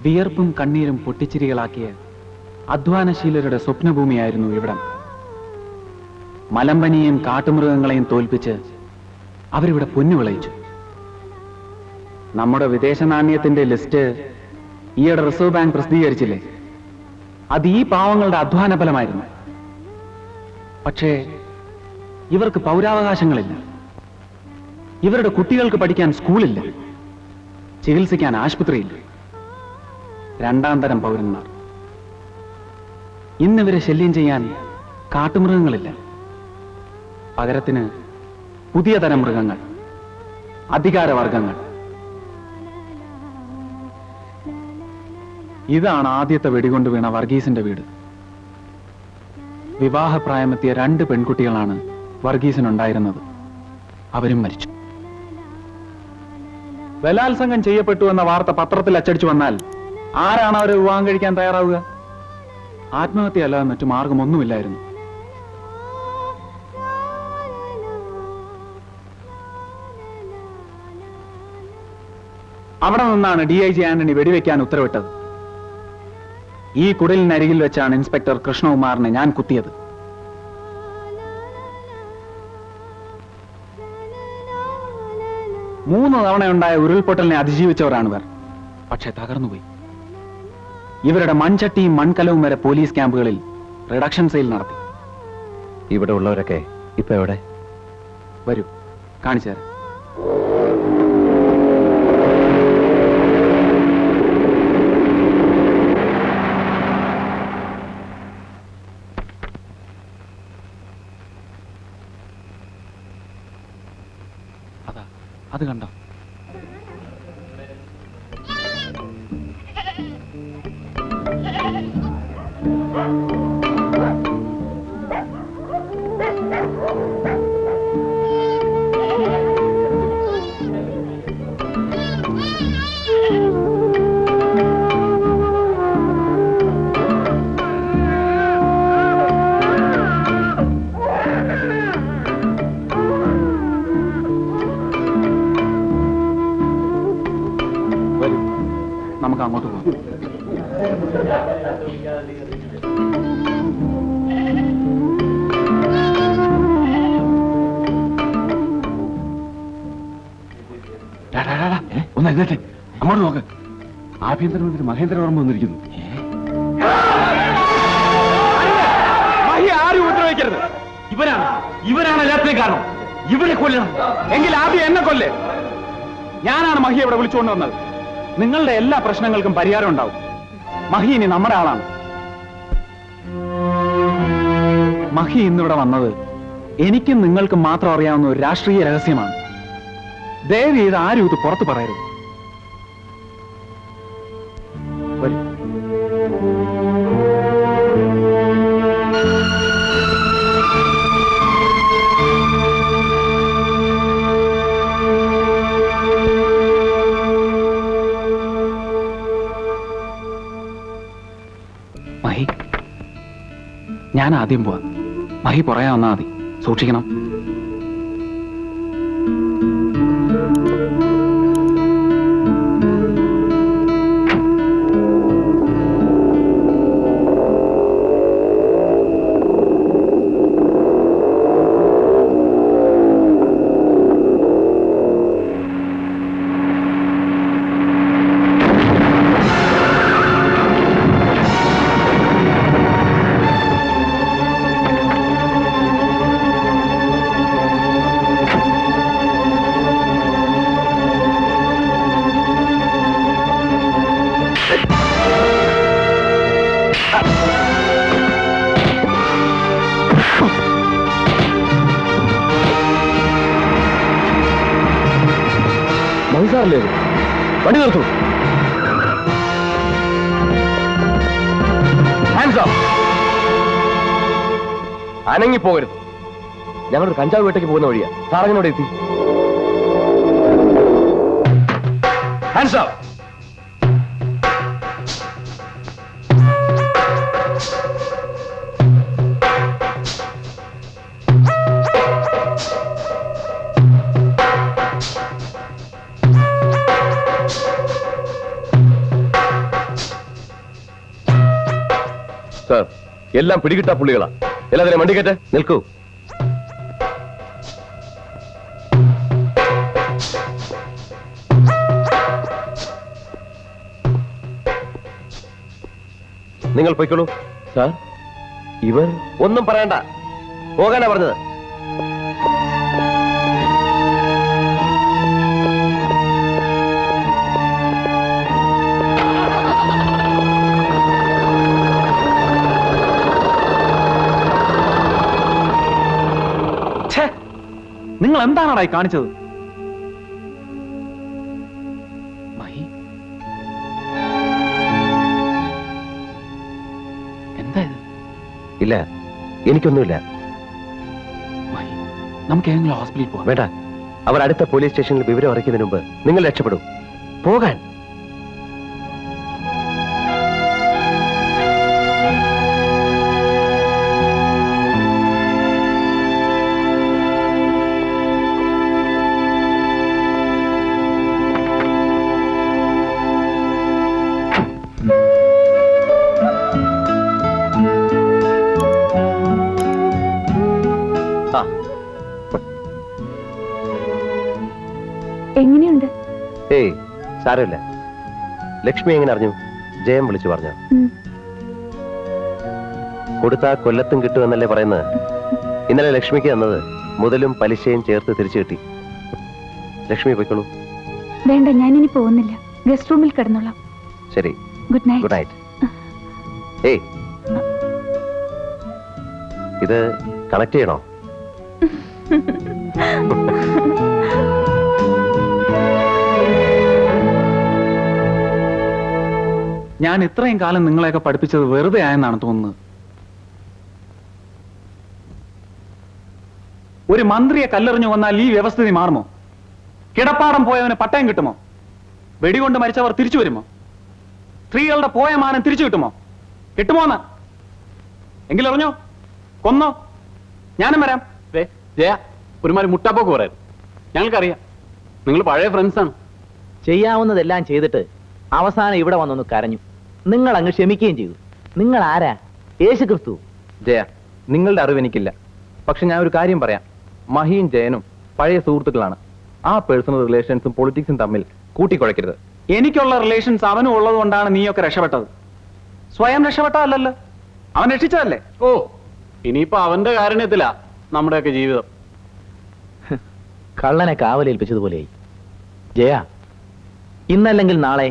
വിയർപ്പും കണ്ണീരും പൊട്ടിച്ചിരികളാക്കിയ അധ്വാനശീലരുടെ സ്വപ്നഭൂമിയായിരുന്നു ഇവിടം. മലമ്പനിയും കാട്ടുമൃഗങ്ങളെയും തോൽപ്പിച്ച് അവരിവിടെ പൊന്നു വിളയിച്ചു. നമ്മുടെ വിദേശ നാണ്യത്തിന്റെ ലിസ്റ്റ് ഈയിടെ റിസർവ് ബാങ്ക് പ്രസിദ്ധീകരിച്ചില്ലേ? അത് ഈ പാവങ്ങളുടെ അധ്വാന ഫലമായിരുന്നു. പക്ഷേ ഇവർക്ക് പൗരാവകാശങ്ങളില്ല. ഇവരുടെ കുട്ടികൾക്ക് പഠിക്കാൻ സ്കൂളില്ല, ചികിത്സിക്കാൻ ആശുപത്രിയില്ല. രണ്ടാം തരം പൗരന്മാർ. ഇന്നിവരെ ശല്യം ചെയ്യാൻ കാട്ടുമൃഗങ്ങളില്ല. പകരത്തിന് പുതിയ തരം മൃഗങ്ങൾ, അധികാരവർഗങ്ങൾ. ഇതാണ് ആദ്യത്തെ വെടികൊണ്ട് വീണ വർഗീസിന്റെ വീട്. വിവാഹപ്രായമെത്തിയ 2 പെൺകുട്ടികളാണ് വർഗീസിനുണ്ടായിരുന്നത്. അവരും മരിച്ചു. ബലാത്സംഗം ചെയ്യപ്പെട്ടു എന്ന വാർത്ത പത്രത്തിൽ അച്ചടിച്ചു വന്നാൽ ആരാണ് അവരെ വിവാഹം കഴിക്കാൻ തയ്യാറാവുക? ആത്മഹത്യയല്ലാതെ മറ്റു മാർഗമൊന്നുമില്ലായിരുന്നു. അവിടെ നിന്നാണ് DIG ആന്റണി വെടിവെക്കാൻ ഉത്തരവിട്ടത്. ഈ കുടലിനരികിൽ വെച്ചാണ് ഇൻസ്പെക്ടർ കൃഷ്ണകുമാറിനെ ഞാൻ കുത്തിയത്. മൂന്ന് തവണയുണ്ടായ ഉരുൾപൊട്ടലിനെ അതിജീവിച്ചവരാണ് ഇവർ. പക്ഷെ തകർന്നുപോയി. ഇവരുടെ മൺചട്ടിയും മൺകലവും വരെ പോലീസ് ക്യാമ്പുകളിൽ റിഡക്ഷൻ സെയിൽ നടത്തി. ഇവിടെ ഉള്ളവരൊക്കെ ഇപ്പൊ എവിടെ? വരൂ, കാണിച്ചു തരാം. അതാ, അത് കണ്ടോ? നമുക്ക് അങ്ങോട്ട് പോകാം. ഒന്ന് എഴുന്നേറ്റെ, അങ്ങോട്ട് നോക്ക്. ആഭ്യന്തരമന്ത്രി മഹേന്ദ്രവർമ്മ വന്നിരിക്കുന്നു. ആരും ഉപദ്രവിക്കരുത്. ഇവരാണ് എല്ലാത്തിനും കാരണം. ഇവരെ കൊല്ലണം. എങ്കിൽ ആദ്യം എന്നെ കൊല്ലേ. ഞാനാണ് മഹിയെ ഇവിടെ വിളിച്ചുകൊണ്ട് വന്നത്. നിങ്ങളുടെ എല്ലാ പ്രശ്നങ്ങൾക്കും പരിഹാരം ഉണ്ടാവും. മഹി ഇനി നമ്മുടെ ആളാണ്. മഹി ഇന്നിവിടെ വന്നത് എനിക്കും നിങ്ങൾക്കും മാത്രം അറിയാവുന്ന ഒരു രാഷ്ട്രീയ രഹസ്യമാണ്. ദയവ് ചെയ്ത് ആരും ഇത് പുറത്തു പറയരുത്. വരൂ. മഹി, ഞാൻ ആദ്യം പോവാം. മഹി പറയാൻ വന്നാൽ മതി. സൂക്ഷിക്കണം. മഹിസാറല്ലേ വണ്ടി നിർത്തൂ. അനങ്ങിപ്പോകരുത്. ഞങ്ങളൊരു കഞ്ചാവ് വീട്ടേക്ക് പോകുന്ന വഴിയാ. സാറങ്ങിനോട് എത്തി. Hands up. സാർ, എല്ലാം പിടികിട്ടാ പുള്ളികളാ. എല്ലാത്തിനും വണ്ടി കയറ്റ. നിൽക്കൂ. നിങ്ങൾ പൊയ്ക്കോളൂ. സാർ, ഇവർ ഒന്നും പറയണ്ട, പോകാനാ പറഞ്ഞത്. നിങ്ങൾ എന്താണായി കാണിച്ചത്? എന്താ ഇത്? ഇല്ല, എനിക്കൊന്നുമില്ല. നമുക്ക് ഏതെങ്കിലും ഹോസ്പിറ്റലിൽ പോകാം. വേണ്ട, അവർ അടുത്ത പോലീസ് സ്റ്റേഷനിൽ വിവരം അറിയിക്കുന്നതിന് മുമ്പ് നിങ്ങൾ രക്ഷപ്പെടും. പോകാൻ. എങ്ങനെയുണ്ട്? ഏയ് സാരമില്ല. ലക്ഷ്മി എങ്ങനെ അറിഞ്ഞു? ജയം വിളിച്ചു പറഞ്ഞു. കൊടുത്താ കൊല്ലത്തും കിട്ടുമെന്നല്ലേ പറയുന്നത്? ഇന്നലെ ലക്ഷ്മിക്ക് തന്നത് മുതലും പലിശയും ചേർത്ത് തിരിച്ചു കിട്ടി. ലക്ഷ്മി പോയിക്കോളൂ. വേണ്ട, ഞാനിനി പോകുന്നില്ല. ഗസ്റ്റ് റൂമിൽ കിടന്നോളാം. ശരി, ഗുഡ് നൈറ്റ്. Good night. ഏയ്, ഇത് കണക്ട് ചെയ്യണോ? ഞാൻ ഇത്രയും കാലം നിങ്ങളെയൊക്കെ പഠിപ്പിച്ചത് വെറുതെ ആയെന്നാണ് തോന്നുന്നത്. ഒരു മന്ത്രിയെ കല്ലെറിഞ്ഞു വന്നാൽ ഈ വ്യവസ്ഥിതി മാറുമോ? കിടപ്പാടം പോയവന് പട്ടയം കിട്ടുമോ? വെടികൊണ്ട് മരിച്ചവർ തിരിച്ചു വരുമോ? സ്ത്രീകളുടെ പോയ മാനം തിരിച്ചു കിട്ടുമോ? കിട്ടുമോന്ന് എങ്കിലറിഞ്ഞോ? കൊന്നോ? ഞാനും വരാം. ജയ, ഒരുമാതിരി മുട്ടാപ്പോക്ക് പറയാം. ഞങ്ങൾക്കറിയാം നിങ്ങൾ പഴയ ഫ്രണ്ട്സാണ്. ചെയ്യാവുന്നതെല്ലാം ചെയ്തിട്ട് അവസാനം ഇവിടെ വന്നൊന്ന് കരഞ്ഞു. നിങ്ങൾ അങ്ങ് ക്ഷമിക്കുകയും ചെയ്തു. നിങ്ങൾ ആരാ? യേശു ക്രിസ്തു. ജയ, നിങ്ങളുടെ അറിവ് എനിക്കില്ല. പക്ഷെ ഞാൻ ഒരു കാര്യം പറയാം. മഹിയും ജയനും പഴയ സുഹൃത്തുക്കളാണ്. ആ പേഴ്സണൽ റിലേഷൻസും പൊളിറ്റിക്സും തമ്മിൽ കൂട്ടിക്കുഴയ്ക്കരുത്. എനിക്കുള്ള റിലേഷൻസ് അവനും ഉള്ളത് കൊണ്ടാണ് നീയൊക്കെ രക്ഷപ്പെട്ടത്. സ്വയം രക്ഷപ്പെട്ടതല്ലല്ലോ, അവൻ രക്ഷിച്ചതല്ലേ. ഓ, ഇനിയിപ്പോ അവന്റെ കാരുണ്യത്തിലാ നമ്മുടെയൊക്കെ ജീവിതം. കള്ളനെ കാവലേൽപ്പിച്ചതുപോലെയായി. ജയ, ഇന്നല്ലെങ്കിൽ നാളെ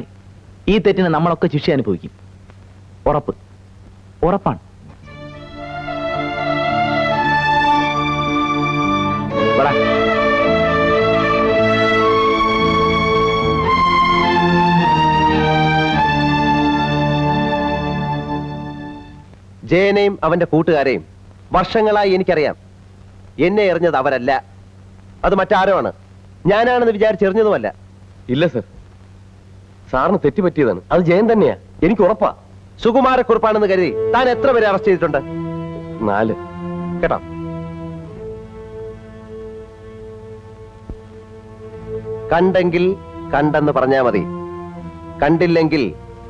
ഈ തെറ്റിന് നമ്മളൊക്കെ ശിക്ഷ അനുഭവിക്കും. ഉറപ്പ്, ഉറപ്പാണ്. വടാ. ജയനെയും അവന്റെ കൂട്ടുകാരെയും വർഷങ്ങളായി എനിക്കറിയാം. എന്നെ എറിഞ്ഞത് അവരല്ല, അത് മറ്റാരോ ആണ്. ഞാനാണെന്ന് വിചാരിച്ചെറിഞ്ഞതുമല്ല. ഇല്ല സർ, സാറിന് തെറ്റുപറ്റിയതാണ്. അത് ജയൻ തന്നെയാ, എനിക്ക് ഉറപ്പാ. സുകുമാരക്കുറുപ്പാണെന്ന് കരുതി താൻ എത്ര പേരെ അറസ്റ്റ് ചെയ്തിട്ടുണ്ട്? 4. കേട്ടോ? കണ്ടെങ്കിൽ കണ്ടെന്ന് പറഞ്ഞാ മതി, കണ്ടില്ലെങ്കിൽ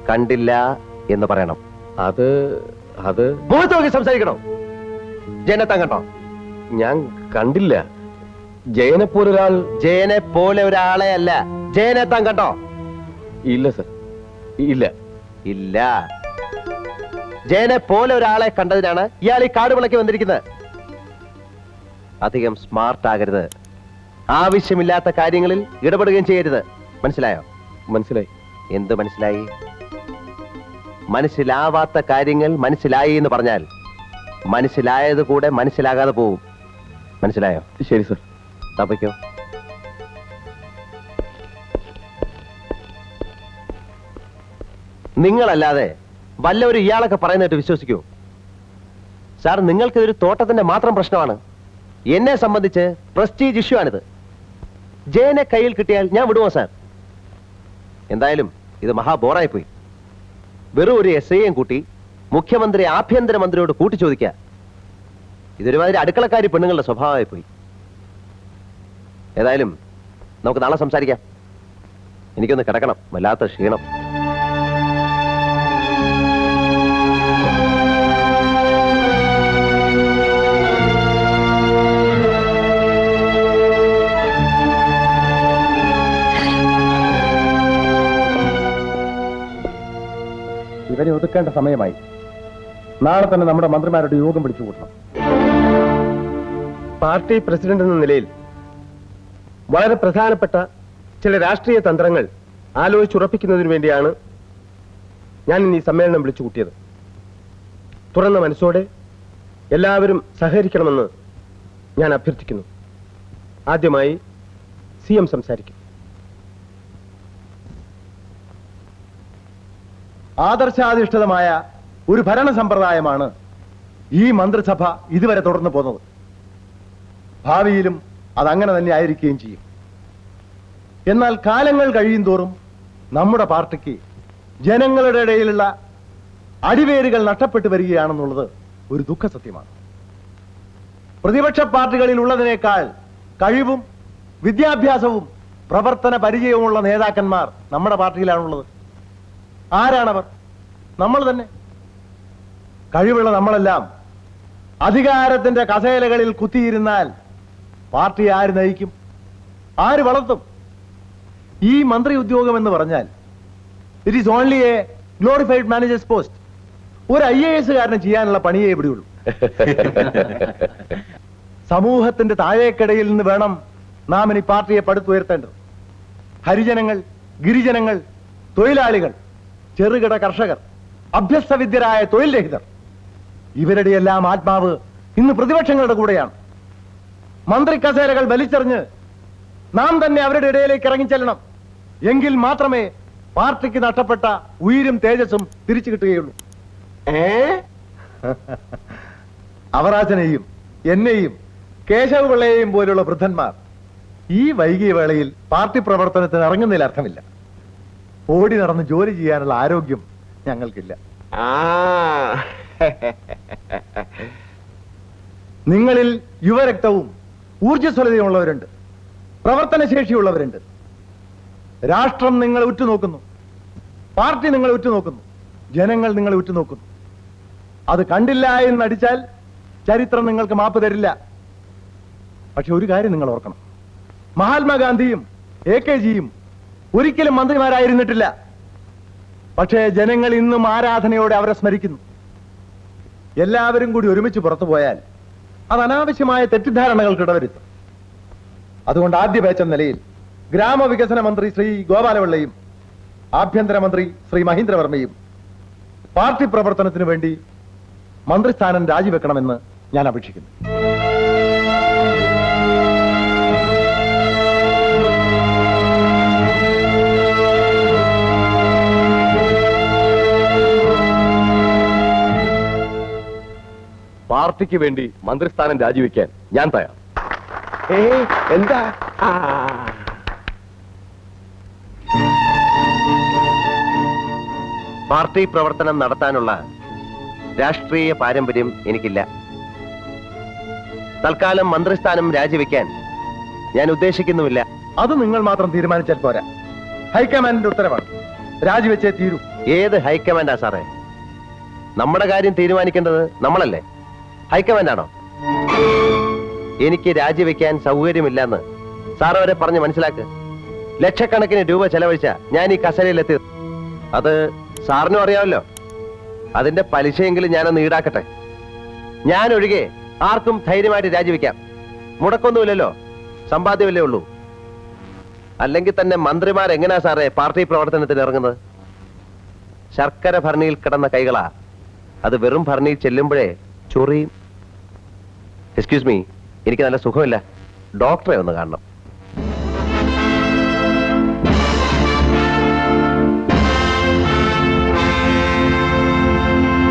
കണ്ടില്ല എന്ന് പറയണം. അത് മുഖത്ത് നോക്കി സംസാരിക്കണോ? ജയനെത്താൻ കണ്ടോ? ഞാൻ കണ്ടില്ല. ജയനെ പോലൊരാൾ. ജയനെ പോലെ ഒരാളെ അല്ല, ജയനെത്താൻ കണ്ടോ? ഇല്ല സർ, ഇല്ല. ഇല്ല. ജയനെ പോലെ ഒരാളെ കണ്ടതിനാണ് ഇയാൾ ഈ കാടുവിളക്ക് വന്നിരിക്കുന്നത്. അധികം സ്മാർട്ട് ആകരുത്. ആവശ്യമില്ലാത്ത കാര്യങ്ങളിൽ ഇടപെടുകയും ചെയ്യരുത്. മനസ്സിലായോ? മനസ്സിലായി. എന്ത് മനസ്സിലായി? മനസ്സിലാവാത്ത കാര്യങ്ങൾ മനസ്സിലായി എന്ന് പറഞ്ഞാൽ മനസ്സിലായത് കൂടെ മനസ്സിലാകാതെ പോവും. മനസ്സിലായോ? ശരി സർ. തപ്പയ്ക്കോ. നിങ്ങളല്ലാതെ വല്ലവരും ഇയാളൊക്കെ പറയുന്നതായിട്ട് വിശ്വസിക്കൂ? സാർ, നിങ്ങൾക്കിതൊരു തോട്ടത്തിന്റെ മാത്രം പ്രശ്നമാണ്. എന്നെ സംബന്ധിച്ച് പ്രസ്റ്റീജ് ഇഷ്യൂ ആണിത്. ജയനെ കയ്യിൽ കിട്ടിയാൽ ഞാൻ വിടുമോ സാർ? എന്തായാലും ഇത് മഹാബോറായി പോയി. വെറും ഒരു SIയെയും കൂട്ടി മുഖ്യമന്ത്രി ആഭ്യന്തരമന്ത്രിയോട് കൂട്ടിച്ചോദിക്കുക. ഇതൊരുമാതിരി അടുക്കളക്കാരി പെണ്ണുങ്ങളുടെ സ്വഭാവമായി പോയി. ഏതായാലും നമുക്ക് നാളെ സംസാരിക്കാം. എനിക്കൊന്ന് കിടക്കണം, വല്ലാത്ത ക്ഷീണം. ഇവരെ ഒതുക്കേണ്ട സമയമായി. നാളെ തന്നെ നമ്മുടെ മന്ത്രിമാരുടെ യോഗം വിളിച്ചു കൂട്ടണം. പാർട്ടി പ്രസിഡന്റ് എന്ന നിലയിൽ വളരെ പ്രധാനപ്പെട്ട ചില രാഷ്ട്രീയ തന്ത്രങ്ങൾ ആലോചിച്ചുറപ്പിക്കുന്നതിനു വേണ്ടിയാണ് ഞാൻ ഇന്ന് ഈ സമ്മേളനം വിളിച്ചു കൂട്ടിയത്. തുറന്ന മനസ്സോടെ എല്ലാവരും സഹകരിക്കണമെന്ന് ഞാൻ അഭ്യർത്ഥിക്കുന്നു. ആദ്യമായി CM സംസാരിക്കും. ആദർശാധിഷ്ഠിതമായ ഒരു ഭരണ സമ്പ്രദായമാണ് ഈ മന്ത്രിസഭ ഇതുവരെ തുടർന്നു പോകുന്നത്. ഭാവിയിലും അതങ്ങനെ തന്നെ ആയിരിക്കുകയും ചെയ്യും. എന്നാൽ കാലങ്ങൾ കഴിയും തോറും നമ്മുടെ പാർട്ടിക്ക് ജനങ്ങളുടെ ഇടയിലുള്ള അടിവേരുകൾ നഷ്ടപ്പെട്ടു വരികയാണെന്നുള്ളത് ഒരു ദുഃഖസത്യമാണ്. പ്രതിപക്ഷ പാർട്ടികളിൽ ഉള്ളതിനേക്കാൾ കഴിവും വിദ്യാഭ്യാസവും പ്രവർത്തന പരിചയവുമുള്ള നേതാക്കന്മാർ നമ്മുടെ പാർട്ടിയിലാണുള്ളത്. ആരാണവർ? നമ്മൾ തന്നെ. കഴിവുള്ള നമ്മളെല്ലാം അധികാരത്തിന്റെ കസേലകളിൽ കുത്തിയിരുന്നാൽ പാർട്ടി ആര് നയിക്കും? ആര് വളർത്തും? ഈ മന്ത്രി ഉദ്യോഗം എന്ന് പറഞ്ഞാൽ it is only A glorified managers post. ഒരു IAS കാരന് ചെയ്യാനുള്ള പണിയേ ഇവിടെയുള്ളൂ. സമൂഹത്തിന്റെ താഴേക്കടയിൽ നിന്ന് വേണം നാം ഇനി പാർട്ടിയെ പടുത്തുയർത്തേണ്ടത്. ഹരിജനങ്ങൾ, ഗിരിജനങ്ങൾ, തൊഴിലാളികൾ, ചെറുകിട കർഷകർ, അഭ്യസ്തവിദ്യരായ തൊഴിൽ രഹിതർ, ഇവരുടെ എല്ലാം ആത്മാവ് ഇന്ന് പ്രതിപക്ഷങ്ങളുടെ കൂടെയാണ്. മന്ത്രി കസേരകൾ വലിച്ചെറിഞ്ഞ് നാം തന്നെ അവരുടെ ഇടയിലേക്ക് ഇറങ്ങിച്ചെല്ലണം. എങ്കിൽ മാത്രമേ പാർട്ടിക്ക് നഷ്ടപ്പെട്ട ഉയിരും തേജസ്സും തിരിച്ചു കിട്ടുകയുള്ളൂ. അവറാച്ചനെയും എന്നെയും കേശവ് പിള്ളയെയും പോലുള്ള വൃദ്ധന്മാർ ഈ വൈകിയ വേളയിൽ പാർട്ടി പ്രവർത്തനത്തിന് ഇറങ്ങുന്നതിൽ അർത്ഥമില്ല. ഓടി നടന്ന് ജോലി ചെയ്യാനുള്ള ആരോഗ്യം ഞങ്ങൾക്കില്ല. നിങ്ങളിൽ യുവരക്തവും ഊർജ്ജസ്വലതയുള്ളവരുണ്ട്, പ്രവർത്തനശേഷിയുള്ളവരുണ്ട്. രാഷ്ട്രം നിങ്ങളെ ഉറ്റുനോക്കുന്നു, പാർട്ടി നിങ്ങളെ ഉറ്റുനോക്കുന്നു, ജനങ്ങൾ നിങ്ങളെ ഉറ്റുനോക്കുന്നു. അത് കണ്ടില്ല എന്നടിച്ചാൽ ചരിത്രം നിങ്ങൾക്ക് മാപ്പ് തരില്ല. പക്ഷെ ഒരു കാര്യം നിങ്ങൾ ഓർക്കണം, മഹാത്മാഗാന്ധിയും AKജിയും ഒരിക്കലും മന്ത്രിമാരായിരുന്നിട്ടില്ല. പക്ഷേ ജനങ്ങൾ ഇന്നും ആരാധനയോടെ അവരെ സ്മരിക്കുന്നു. എല്ലാവരും കൂടി ഒരുമിച്ച് പുറത്തു പോയാൽ അത് അനാവശ്യമായ തെറ്റിദ്ധാരണകൾക്ക് ഇടവരുത്തും. അതുകൊണ്ട് ആദ്യ ബാച്ച് എന്ന നിലയിൽ ഗ്രാമവികസന മന്ത്രി ശ്രീ ഗോപാലപിള്ളയും ആഭ്യന്തരമന്ത്രി ശ്രീ മഹീന്ദ്രവർമ്മയും പാർട്ടി പ്രവർത്തനത്തിനു വേണ്ടി മന്ത്രിസ്ഥാനം രാജിവെക്കണമെന്ന് ഞാൻ അപേക്ഷിക്കുന്നു. പാർട്ടിക്ക് വേണ്ടി മന്ത്രിസ്ഥാനം രാജിവെക്കാൻ ഞാൻ തയ്യാർ. എന്താ പാർട്ടി പ്രവർത്തനം നടത്താനുള്ള രാഷ്ട്രീയ പാരമ്പര്യം എനിക്കില്ല. തൽക്കാലം മന്ത്രിസ്ഥാനം രാജിവെക്കാൻ ഞാൻ ഉദ്ദേശിക്കുന്നുമില്ല. അത് നിങ്ങൾ മാത്രം തീരുമാനിച്ചാൽ പോരാ. ഹൈക്കമാൻഡിന്റെ ഉത്തരവാണ്. രാജിവെച്ചേ തീരൂ. ഏത് ഹൈക്കമാൻഡാ സാറേ? നമ്മുടെ കാര്യം തീരുമാനിക്കേണ്ടത് നമ്മളല്ലേ? ഹൈക്കമാൻഡാണോ? എനിക്ക് രാജിവെക്കാൻ സൗകര്യമില്ലെന്ന് സാറ് വരെ പറഞ്ഞ് മനസ്സിലാക്ക്. ലക്ഷക്കണക്കിന് രൂപ ചെലവഴിച്ച ഞാൻ ഈ കസേരയിലെത്തി. അത് സാറിനും അറിയാമല്ലോ. അതിന്റെ പലിശയെങ്കിലും ഞാനൊന്ന് ഈടാക്കട്ടെ. ഞാൻ ഒഴികെ ആർക്കും ധൈര്യമായിട്ട് രാജിവെക്കാം. മുടക്കൊന്നുമില്ലല്ലോ, സമ്പാദ്യമല്ലേ ഉള്ളൂ. അല്ലെങ്കിൽ തന്നെ മന്ത്രിമാരെങ്ങനാ സാറേ പാർട്ടി പ്രവർത്തനത്തിന് ഇറങ്ങുന്നത്? ശർക്കര ഭരണിയിൽ കിടന്ന കൈകളാ. അത് വെറും ഭരണിയിൽ ചെല്ലുമ്പോഴേ ചൊറിയും. എക്സ്ക്യൂസ് മീ, എനിക്ക് നല്ല സുഖമില്ല. ഡോക്ടറെ ഒന്ന് കാണണം.